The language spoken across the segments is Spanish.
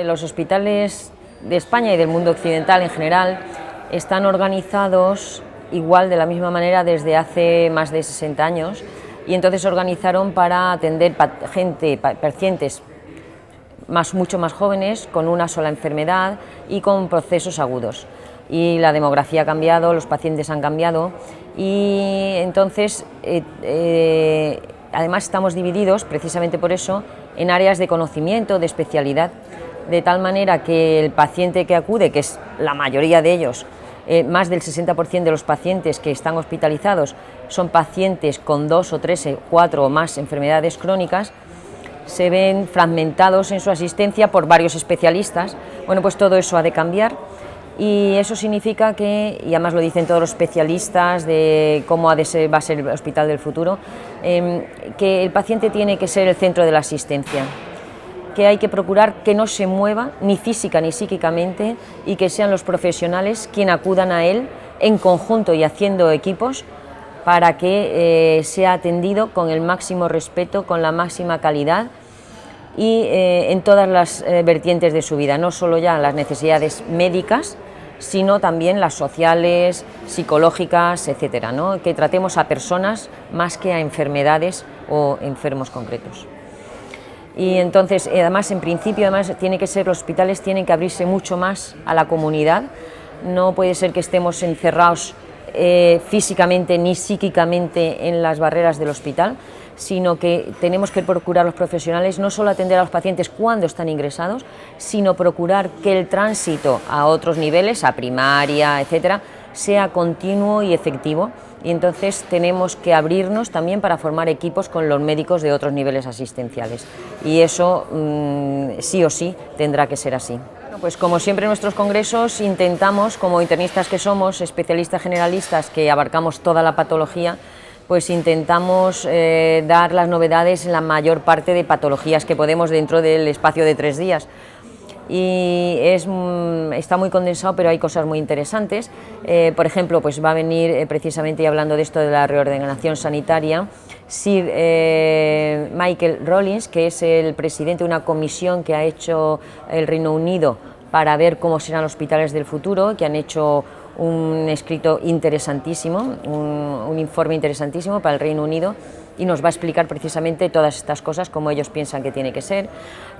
Los hospitales de España y del mundo occidental en general están organizados igual, de la misma manera, desde hace más de 60 años, y entonces se organizaron para atender pacientes mucho más jóvenes, con una sola enfermedad y con procesos agudos. Y la demografía ha cambiado, los pacientes han cambiado, y entonces además estamos divididos, precisamente por eso, en áreas de conocimiento, de especialidad, de tal manera que el paciente que acude, que es la mayoría de ellos, más del 60% de los pacientes que están hospitalizados son pacientes con 2 o 3, 4 o más enfermedades crónicas, se ven fragmentados en su asistencia por varios especialistas. Bueno, pues todo eso ha de cambiar, y eso significa que, y además lo dicen todos los especialistas de cómo va a ser el hospital del futuro, que el paciente tiene que ser el centro de la asistencia, que hay que procurar que no se mueva ni física ni psíquicamente, y que sean los profesionales quienes acudan a él en conjunto y haciendo equipos para que sea atendido con el máximo respeto, con la máxima calidad, y en todas las vertientes de su vida, no solo ya las necesidades médicas, sino también las sociales, psicológicas, etcétera, ¿no? Que tratemos a personas más que a enfermedades o enfermos concretos. Y entonces, además, en principio, tiene que ser, los hospitales tienen que abrirse mucho más a la comunidad. No puede ser que estemos encerrados físicamente ni psíquicamente en las barreras del hospital, sino que tenemos que procurar los profesionales no solo atender a los pacientes cuando están ingresados, sino procurar que el tránsito a otros niveles, a primaria, etcétera, sea continuo y efectivo. Y entonces tenemos que abrirnos también para formar equipos con los médicos de otros niveles asistenciales, y eso sí o sí tendrá que ser así. Pues como siempre en nuestros congresos intentamos, como internistas que somos, especialistas generalistas que abarcamos toda la patología, pues intentamos dar las novedades en la mayor parte de patologías que podemos dentro del espacio de 3 días. Y está muy condensado, pero hay cosas muy interesantes. Por ejemplo, pues va a venir precisamente, hablando de esto de la reordenación sanitaria, Sir Michael Rollins, que es el presidente de una comisión que ha hecho el Reino Unido para ver cómo serán los hospitales del futuro, que han hecho un escrito interesantísimo, un informe interesantísimo para el Reino Unido, y nos va a explicar precisamente todas estas cosas, cómo ellos piensan que tiene que ser.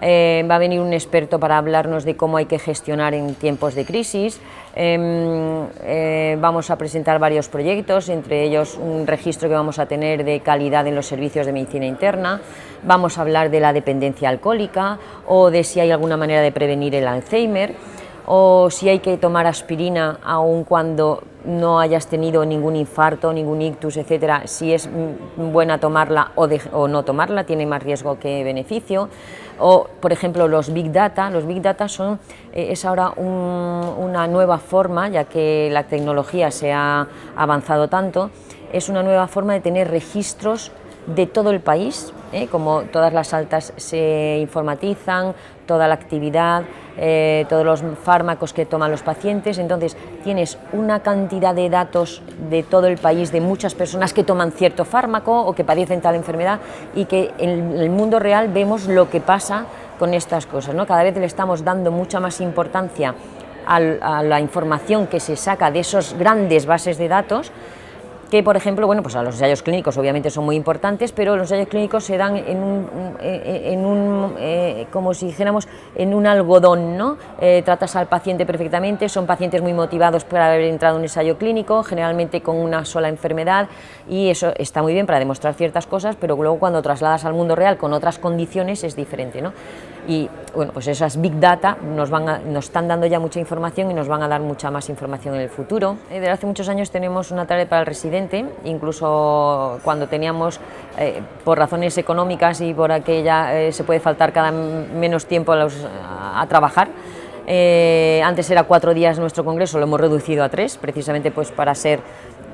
Va a venir un experto para hablarnos de cómo hay que gestionar en tiempos de crisis. Vamos a presentar varios proyectos, entre ellos un registro que vamos a tener de calidad en los servicios de medicina interna. Vamos a hablar de la dependencia alcohólica, o de si hay alguna manera de prevenir el Alzheimer, o si hay que tomar aspirina aun cuando no hayas tenido ningún infarto, ningún ictus, etcétera, si es buena tomarla o no tomarla, tiene más riesgo que beneficio. O, por ejemplo, los Big Data. Los Big Data es ahora una nueva forma, ya que la tecnología se ha avanzado tanto, es una nueva forma de tener registros de todo el país, como todas las altas se informatizan, toda la actividad, todos los fármacos que toman los pacientes. Entonces tienes una cantidad de datos de todo el país, de muchas personas que toman cierto fármaco o que padecen tal enfermedad, y que en el mundo real vemos lo que pasa con estas cosas, ¿no? Cada vez le estamos dando mucha más importancia a la información que se saca de esos grandes bases de datos, que, por ejemplo, bueno, pues a los ensayos clínicos obviamente son muy importantes, pero los ensayos clínicos se dan como si dijéramos, en un algodón, ¿no? Tratas al paciente perfectamente, son pacientes muy motivados por haber entrado en un ensayo clínico, generalmente con una sola enfermedad, y eso está muy bien para demostrar ciertas cosas, pero luego cuando trasladas al mundo real con otras condiciones es diferente, ¿no? Y bueno, pues esas Big Data nos están dando ya mucha información, y nos van a dar mucha más información en el futuro. Desde hace muchos años tenemos una tarea para el residente, incluso cuando teníamos, por razones económicas y por aquella, se puede faltar cada menos tiempo a trabajar. Antes era 4 días nuestro congreso, lo hemos reducido a 3, precisamente pues para ser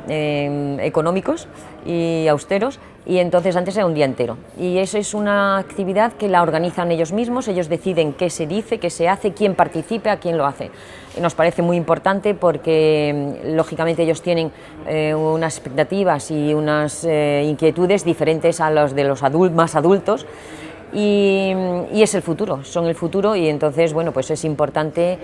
económicos y austeros, y entonces antes era un día entero, y eso es una actividad que la organizan ellos mismos, ellos deciden qué se dice, qué se hace, quién participa, quién lo hace. Y nos parece muy importante porque lógicamente ellos tienen unas expectativas y unas inquietudes diferentes a las de los más adultos, y es el futuro, son el futuro, y entonces, bueno, pues es importante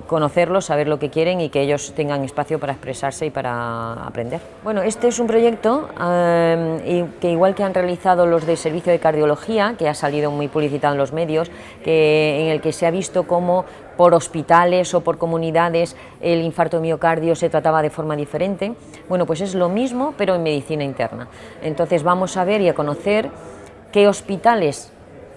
conocerlos, saber lo que quieren y que ellos tengan espacio para expresarse y para aprender. Bueno, este es un proyecto que, igual que han realizado los de Servicio de Cardiología, que ha salido muy publicitado en los medios, en el que se ha visto cómo por hospitales o por comunidades el infarto de miocardio se trataba de forma diferente. Bueno, pues es lo mismo, pero en medicina interna. Entonces vamos a ver y a conocer qué hospitales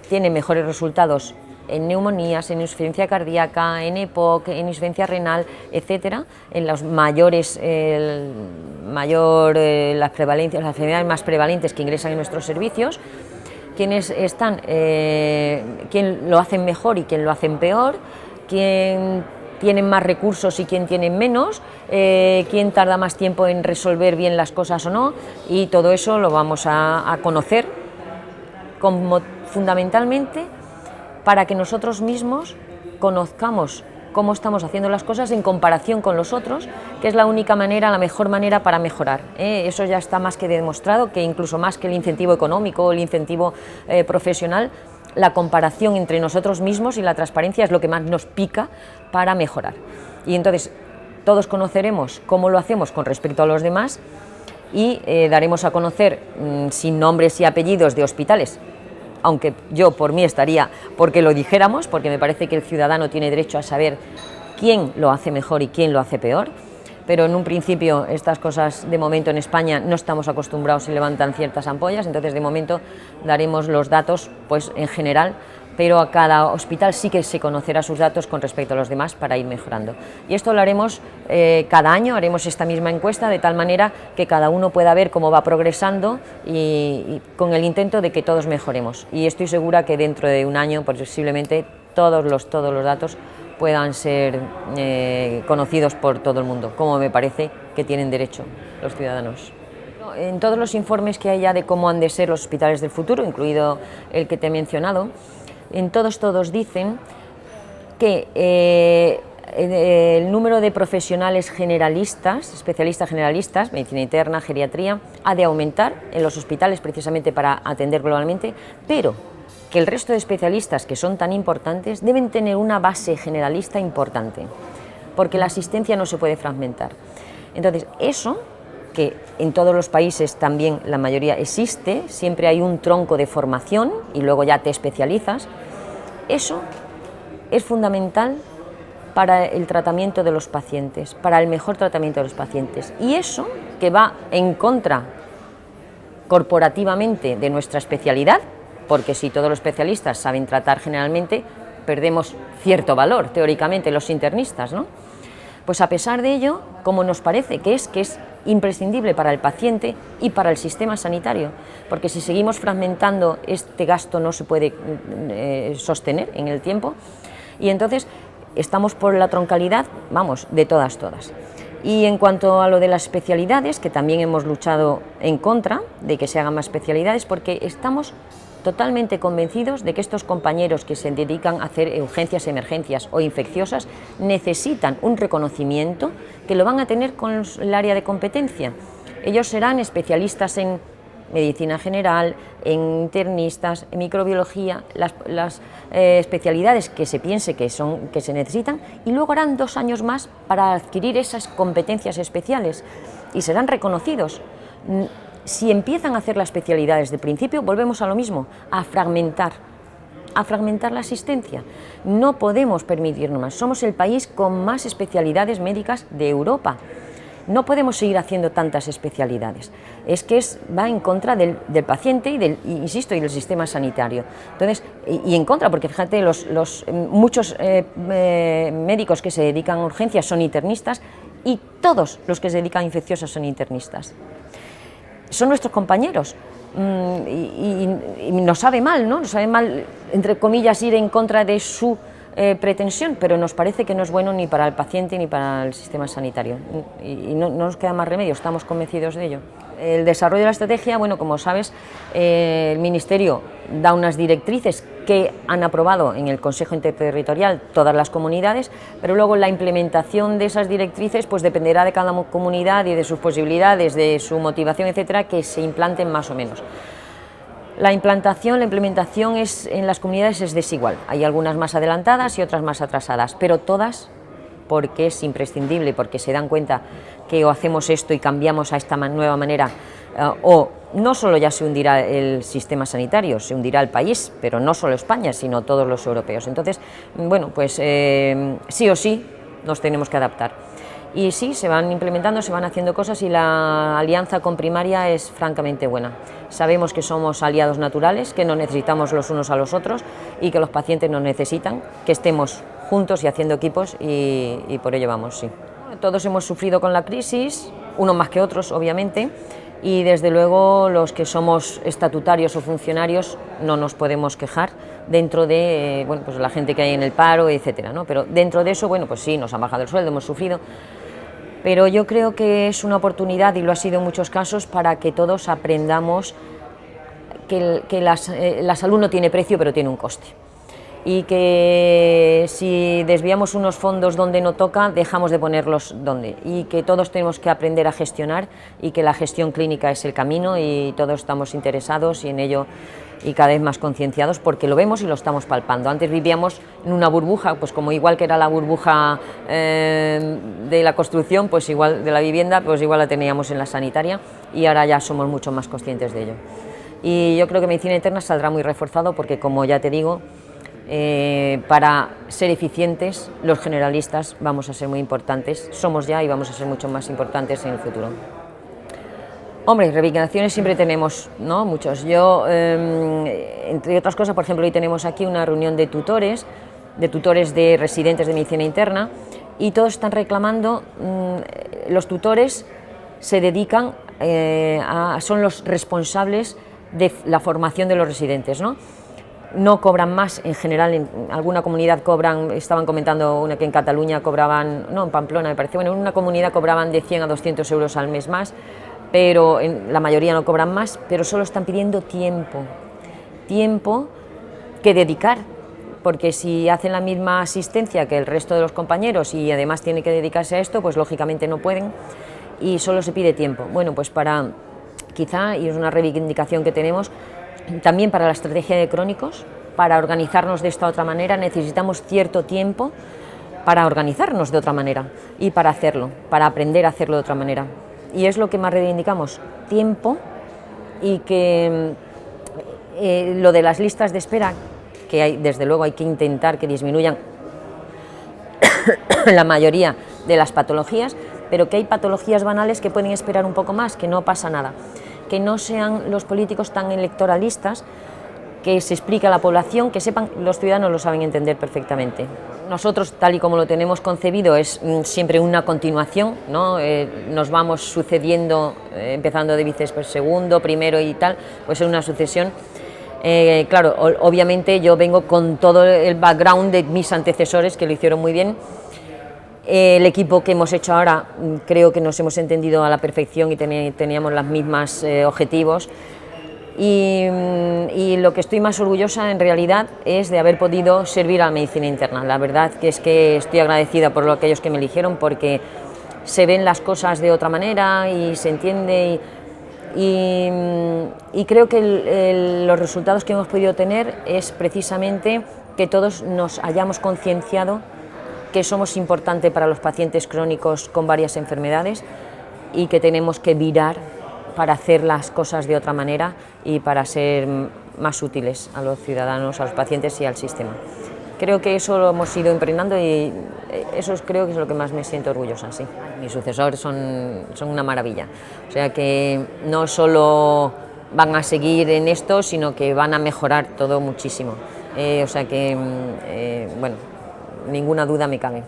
tienen mejores resultados en neumonías, en insuficiencia cardíaca, en EPOC, en insuficiencia renal, etcétera, en los mayores, las enfermedades más prevalentes que ingresan en nuestros servicios, quiénes están, quién lo hacen mejor y quién lo hacen peor, quién tienen más recursos y quién tiene menos, quién tarda más tiempo en resolver bien las cosas o no, y todo eso lo vamos a conocer fundamentalmente para que nosotros mismos conozcamos cómo estamos haciendo las cosas en comparación con los otros, que es la única manera, la mejor manera para mejorar. Eso ya está más que demostrado, que incluso más que el incentivo económico o el incentivo profesional, la comparación entre nosotros mismos y la transparencia es lo que más nos pica para mejorar. Y entonces todos conoceremos cómo lo hacemos con respecto a los demás, y daremos a conocer, sin nombres y apellidos de hospitales, aunque yo por mí estaría porque lo dijéramos, porque me parece que el ciudadano tiene derecho a saber quién lo hace mejor y quién lo hace peor, pero en un principio estas cosas de momento en España no estamos acostumbrados y levantan ciertas ampollas, entonces de momento daremos los datos pues en general, pero a cada hospital sí que se conocerá sus datos con respecto a los demás para ir mejorando. Y esto lo haremos cada año, haremos esta misma encuesta de tal manera que cada uno pueda ver cómo va progresando y con el intento de que todos mejoremos. Y estoy segura que dentro de un año posiblemente todos los datos puedan ser conocidos por todo el mundo, como me parece que tienen derecho los ciudadanos. En todos los informes que hay ya de cómo han de ser los hospitales del futuro, incluido el que te he mencionado, en todos dicen que el número de profesionales generalistas, especialistas generalistas, medicina interna, geriatría, ha de aumentar en los hospitales precisamente para atender globalmente, pero que el resto de especialistas que son tan importantes deben tener una base generalista importante, porque la asistencia no se puede fragmentar. Entonces, eso, que en todos los países también la mayoría existe, siempre hay un tronco de formación y luego ya te especializas, eso es fundamental para el tratamiento de los pacientes, para el mejor tratamiento de los pacientes, y eso que va en contra corporativamente de nuestra especialidad, porque si todos los especialistas saben tratar generalmente, perdemos cierto valor teóricamente los internistas, ¿no? Pues a pesar de ello, como nos parece que es imprescindible para el paciente y para el sistema sanitario, porque si seguimos fragmentando este gasto no se puede sostener en el tiempo, y entonces estamos por la troncalidad, vamos, de todas. Y en cuanto a lo de las especialidades, que también hemos luchado en contra de que se hagan más especialidades, porque estamos totalmente convencidos de que estos compañeros que se dedican a hacer urgencias, emergencias o infecciosas necesitan un reconocimiento que lo van a tener con el área de competencia. Ellos serán especialistas en medicina general, en internistas, en microbiología, las especialidades que se piense que se necesitan, y luego harán 2 años más para adquirir esas competencias especiales y serán reconocidos. Si empiezan a hacer las especialidades de principio, volvemos a lo mismo, a fragmentar la asistencia. No podemos permitirnos más, somos el país con más especialidades médicas de Europa. No podemos seguir haciendo tantas especialidades, es que va en contra del paciente y del sistema sanitario. Entonces, y en contra, porque fíjate, muchos médicos que se dedican a urgencias son internistas, y todos los que se dedican a infecciosas son internistas. Son nuestros compañeros, y nos sabe mal, ¿no? Nos sabe mal, entre comillas, ir en contra de su pretensión, pero nos parece que no es bueno ni para el paciente ni para el sistema sanitario, y no nos queda más remedio, estamos convencidos de ello. El desarrollo de la estrategia, bueno, como sabes, el Ministerio da unas directrices que han aprobado en el Consejo Interterritorial todas las comunidades, pero luego la implementación de esas directrices pues dependerá de cada comunidad y de sus posibilidades, de su motivación, etcétera, que se implanten más o menos. La implementación en las comunidades es desigual. Hay algunas más adelantadas y otras más atrasadas, pero todas, porque es imprescindible, porque se dan cuenta que o hacemos esto y cambiamos a esta nueva manera, o no solo ya se hundirá el sistema sanitario, se hundirá el país, pero no solo España, sino todos los europeos. Entonces, bueno, pues sí o sí nos tenemos que adaptar. Y sí, se van implementando, se van haciendo cosas y la alianza con Primaria es francamente buena. Sabemos que somos aliados naturales, que nos necesitamos los unos a los otros y que los pacientes nos necesitan, que estemos juntos y haciendo equipos y por ello vamos, sí. Todos hemos sufrido con la crisis, unos más que otros, obviamente, y desde luego los que somos estatutarios o funcionarios no nos podemos quejar dentro de bueno, pues la gente que hay en el paro, etcétera, ¿no? Pero dentro de eso, bueno, pues sí, nos han bajado el sueldo, hemos sufrido, pero yo creo que es una oportunidad, y lo ha sido en muchos casos, para que todos aprendamos que la salud no tiene precio, pero tiene un coste. Y que si desviamos unos fondos donde no toca, dejamos de ponerlos donde. Y que todos tenemos que aprender a gestionar y que la gestión clínica es el camino y todos estamos interesados y en ello y cada vez más concienciados porque lo vemos y lo estamos palpando. Antes vivíamos en una burbuja, pues como igual que era la burbuja de la construcción, pues igual de la vivienda, pues igual la teníamos en la sanitaria y ahora ya somos mucho más conscientes de ello. Y yo creo que medicina interna saldrá muy reforzado porque, como ya te digo, para ser eficientes, los generalistas vamos a ser muy importantes, somos ya y vamos a ser mucho más importantes en el futuro. Hombre, reivindicaciones siempre tenemos, ¿no? Muchos. Yo, entre otras cosas, por ejemplo, hoy tenemos aquí una reunión de tutores de residentes de medicina interna y todos están reclamando, los tutores se dedican, son los responsables de la formación de los residentes, ¿no? No cobran más, en general en alguna comunidad cobran, estaban comentando una que en Cataluña cobraban, no, en Pamplona me parece, bueno, en una comunidad cobraban de 100 a 200 euros al mes más, pero en la mayoría no cobran más, pero solo están pidiendo tiempo que dedicar, porque si hacen la misma asistencia que el resto de los compañeros y además tienen que dedicarse a esto, pues lógicamente no pueden y solo se pide tiempo. Bueno, pues para, quizá, y es una reivindicación que tenemos, también para la estrategia de crónicos, para organizarnos de esta otra manera, necesitamos cierto tiempo para organizarnos de otra manera y para hacerlo, para aprender a hacerlo de otra manera. Y es lo que más reivindicamos, tiempo, y que lo de las listas de espera, que hay, desde luego hay que intentar que disminuyan la mayoría de las patologías, pero que hay patologías banales que pueden esperar un poco más, que no pasa nada. Que no sean los políticos tan electoralistas, que se explique a la población, que sepan, los ciudadanos lo saben entender perfectamente. Nosotros, tal y como lo tenemos concebido, es siempre una continuación, ¿no? Nos vamos sucediendo, empezando de vicesegundo, primero y tal, pues es una sucesión. Claro, obviamente yo vengo con todo el background de mis antecesores, que lo hicieron muy bien. El equipo que hemos hecho ahora creo que nos hemos entendido a la perfección y teníamos los mismos objetivos y lo que estoy más orgullosa en realidad es de haber podido servir a la medicina interna. La verdad que es que estoy agradecida por aquellos que me eligieron porque se ven las cosas de otra manera y se entiende y creo que los resultados que hemos podido tener es precisamente que todos nos hayamos concienciado que somos importantes para los pacientes crónicos con varias enfermedades y que tenemos que virar para hacer las cosas de otra manera y para ser más útiles a los ciudadanos, a los pacientes y al sistema. Creo que eso lo hemos ido impregnando y eso creo que es lo que más me siento orgullosa, sí. Mis sucesores son una maravilla, o sea que no solo van a seguir en esto, sino que van a mejorar todo muchísimo, o sea que, bueno, ninguna duda me cabe.